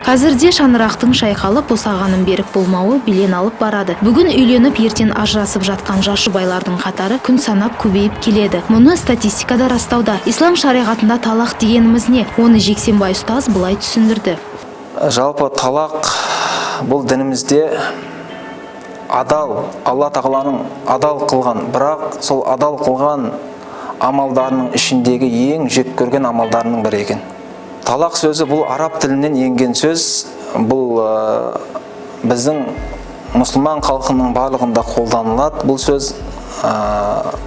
Қазірде шаңырақтың шайқалып босағаның берік болмауы белең алып барады. Бүгін үйленіп, ертең ажырасып жатқан жас жұбайлардың қатары күн санап көбейіп келеді. Мұны статистикада растауда. Ислам шариғатында талақ дегеніміз не? Оны Жексенбай ұстаз былай түсіндірді. Жалпы талақ бұл дінімізде адал, Алла тағаланың адал қылған, бірақ сол адал қылған амалдарының ішіндегі ең жек көрген амалдарының бірі екен. Талақ сөзі бұл араб тілінен енген сөз, бұл біздің мұсылман халқының барлығында қолданылады. Бұл сөз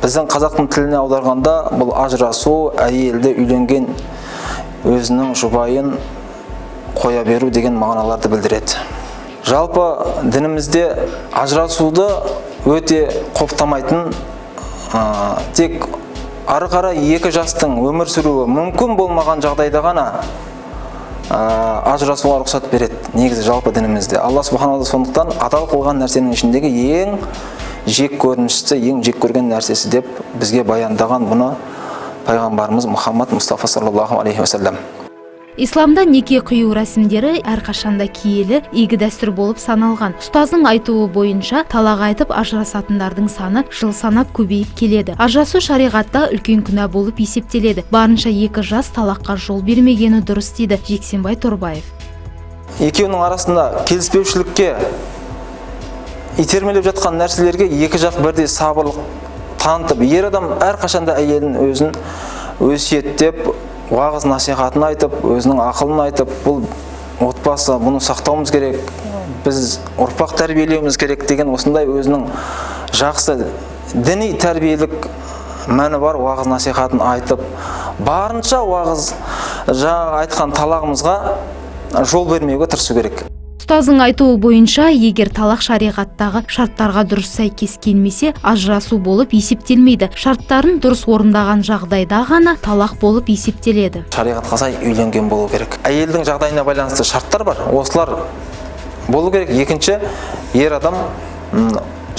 біздің қазақтың тіліне аударғанда бұл ажырасу, әйелді үйленген өзінің жұбайын қоя беру деген мағыналарды білдіреді. Жалпы дінімізде ажырасуды өте құптамайтын, тек ары қарай екі жастың өмір сүруі мүмкін болмаған жағдайда ғана ажырасуға рұқсат береді. Негізі жалпы дінімізде Алла субханала сондықтан адал қылған нәрсенің ішіндегі ең жек көрінішті, ең жек көрген нәрсесі деп бізге баяндаған бұны пайғамбарымыз Мұхаммад Мұстафа саллаллаху алейхи вассалам. Исламда неке қию рәсімдері әрқашанда киелі, игі дәстүр болып саналған. Ұстаздың айтуы бойынша талақ айтып ажырасатындардың саны жыл санап көбейіп келеді. Ажырасу шариғатта үлкен күнә болып есептеледі. Барынша екі жас талаққа жол бермегені дұрыс дейді Жексенбай Торбаев. Екеуінің арасында келіспеушілікке итермелеп жатқан нәрселерге екі жақ бірдей сабырлық танытып, ер адам әрқашанда әйелін өзін өсиеттеп, уағыз насихатын айтып, өзінің ақылын айтып, бұл отбасы, бұны сақтауымыз керек, біз ұрпақ тәрбиелеуіміз керек деген осындай өзінің жақсы діни тәрбиелік мәні бар уағыз насихатын айтып, барынша уағыз жаңағы айтқан талағымызға жол бермеуге тырысу керек. Ұстаздың айтуы бойынша, егер талақ шариғаттағы шарттарға дұрыс сәйкес келмесе, ажырасу болып есептелмейді. Шарттарын дұрыс орындаған жағдайда ғана талақ болып есептеледі. Шариғатқа сай үйленген болу керек. Әйелдің жағдайына байланысты шарттар бар, осылар болу керек. Екінші, ер адам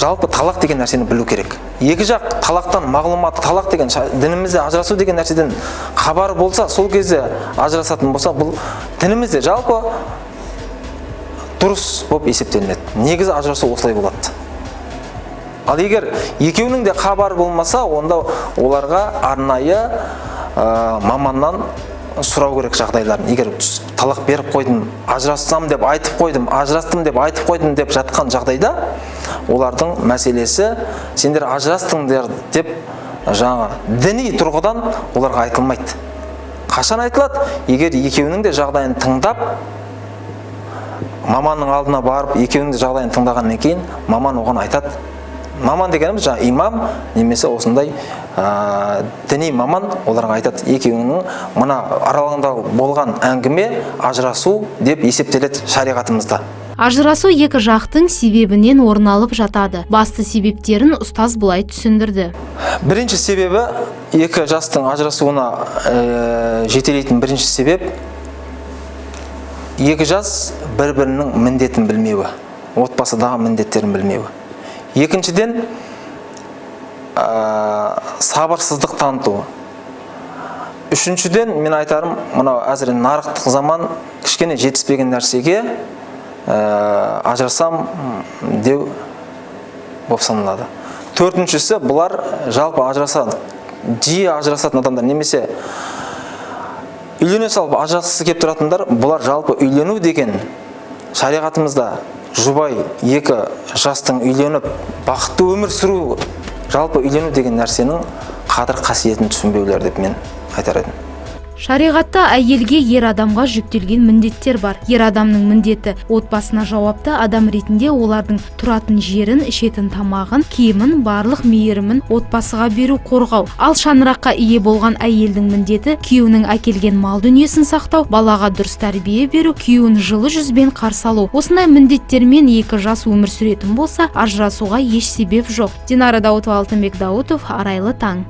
жалпы талақ деген нәрсені білу керек. Екі жақ талақтан мағлұматы, талақ деген дінімізде ажырасу деген нәрседен хабар болса, сол кезде ажырасатын болса, бұл дінімізде жалпы дұрыс болып есептелінеді. Негізі ажырасу осылай болады. Ал егер екеуінің де хабар болмаса, онда оларға арнайы маманнан сұрау керек жағдайларын. Егер талақ беріп қойдым, ажырассам деп айтып қойдым, ажырастым деп айтып қойдым деп жатқан жағдайда, олардың мәселесі сендер ажырастыңдар деп жаңа діни тұрғыдан оларға айтылмайды. Қашан айтылады? Егер екеуінің де жағдайын тыңдап, маманның алдына барып, екеуінің де жағдайын тыңдағаннан кейін, маман оған айтады. Маман дегеніміз жаңа имам, немесе осындай діни маман оларға айтады. Екеуінің мына аралығында болған әңгіме ажырасу деп есептеледі шариғатымызда. Ажырасу екі жақтың себебінен орын алып жатады. Басты себептерін ұстаз былай түсіндірді. Бірінші себебі, екі жастың ажырасуына жетелейтін бірінші себеп, екі жас бір-бірінің міндетін білмеуі, отбасыдағы міндеттерін білмеуі. Екіншіден, сабырсыздық танытуы. Үшіншіден, мен айтарым, мынау әзір нарықтық заман кішкене жетіспеген нәрсеге ажырасам деу болып саналады. Төртіншісі, бұлар жалпы жиі ажырасатын адамдар, немесе үйлене салып ажырасқысы келіп тұратындар, бұлар жалпы үйлену деген шариғатымызда жұбай екі жастың үйленіп бақытты өмір сүру, жалпы үйлену деген нәрсенің қадір қасиетін түсінбеулер деп мен айтар едім. Шариғатта әйелге ер адамға жүктелген міндеттер бар. Ер адамның міндеті отбасына жауапты адам ретінде олардың тұратын жерін, ішетін тамағын, киімін, барлық мейірімін отбасыға беру, қорғау. Ал шаңыраққа ие болған әйелдің міндеті күйеуінің әкелген мал дүниесін сақтау, балаға дұрыс тәрбие беру, күйеуін жылы жүзбен қарсы алу. Осындай міндеттермен екі жас өмір сүретін болса, ажырасуға еш себеп жоқ. Динара Даутова, Алтынбек Даутов, Арайлы таң.